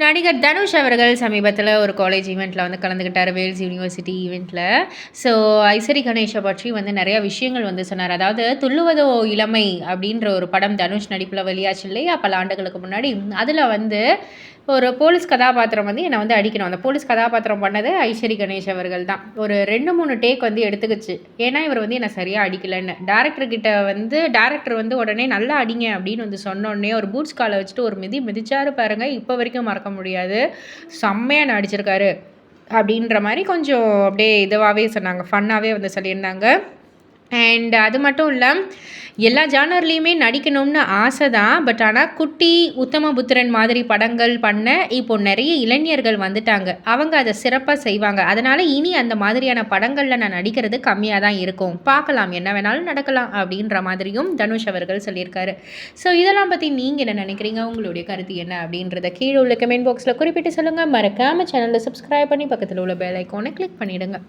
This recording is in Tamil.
நடிகர் தனுஷ் அவர்கள் சமீபத்தில் ஒரு காலேஜ் ஈவெண்ட்டில் வந்து கலந்துக்கிட்டார், வேல்ஸ் யூனிவர்சிட்டி ஈவெண்ட்டில். ஸோ ஐசரி கணேஷை பற்றி வந்து நிறையா விஷயங்கள் வந்து சொன்னார். அதாவது துள்ளுவதோ இளமை அப்படின்ற ஒரு படம் தனுஷ் நடிப்பில் வெளியாச்சு இல்லையா பல ஆண்டுகளுக்கு முன்னாடி. அதில் வந்து ஒரு போலீஸ் கதாபாத்திரம் வந்து என்னை வந்து அடிக்கணும். அந்த போலீஸ் கதாபாத்திரம் பண்ணது ஐஸ்வரி கணேஷ் அவர்கள் தான். ஒரு 2-3 டேக் வந்து எடுத்துக்கிச்சு. ஏன்னா இவர் வந்து என்னை சரியாக அடிக்கலைன்னு. டேரக்டர் வந்து உடனே நல்லா அடிங்க அப்படின்னு வந்து சொன்னோடனே ஒரு பூட்ஸ் காலை வச்சுட்டு ஒரு மிதிச்சாரு பாருங்க. இப்போ வரைக்கும் மறக்க முடியாது. செம்மையாக நடிச்சிருக்காரு அப்படின்ற மாதிரி கொஞ்சம் அப்படியே இதுவாகவே சொன்னாங்க, ஃபன்னாகவே வந்து சொல்லியிருந்தாங்க. அண்ட் அது மட்டும் இல்லை, எல்லா ஜானர்லேயுமே நடிக்கணும்னு ஆசை தான். பட் ஆனால் குட்டி, உத்தமபுத்திரன் மாதிரி படங்கள் பண்ண இப்போ நிறைய இளைஞர்கள் வந்துட்டாங்க. அவங்க அதை சிறப்பாக செய்வாங்க. அதனால் இனி அந்த மாதிரியான படங்களில் நான் நடிக்கிறது கம்மியாக தான் இருக்கும். பார்க்கலாம், என்ன வேணாலும் நடக்கலாம் அப்படின்ற மாதிரியும் தனுஷ் அவர்கள் சொல்லியிருக்காரு. ஸோ இதெல்லாம் பற்றி நீங்கள் என்ன நினைக்கிறீங்க? உங்களுடைய கருத்து என்ன அப்படின்றத கீழே உள்ள கமெண்ட் பாக்ஸில் குறிப்பிட்டு சொல்லுங்கள். மறக்காமல் சேனலை சப்ஸ்கிரைப் பண்ணி பக்கத்தில் உள்ள பெல் ஐக்கானை கிளிக் பண்ணிவிடுங்க.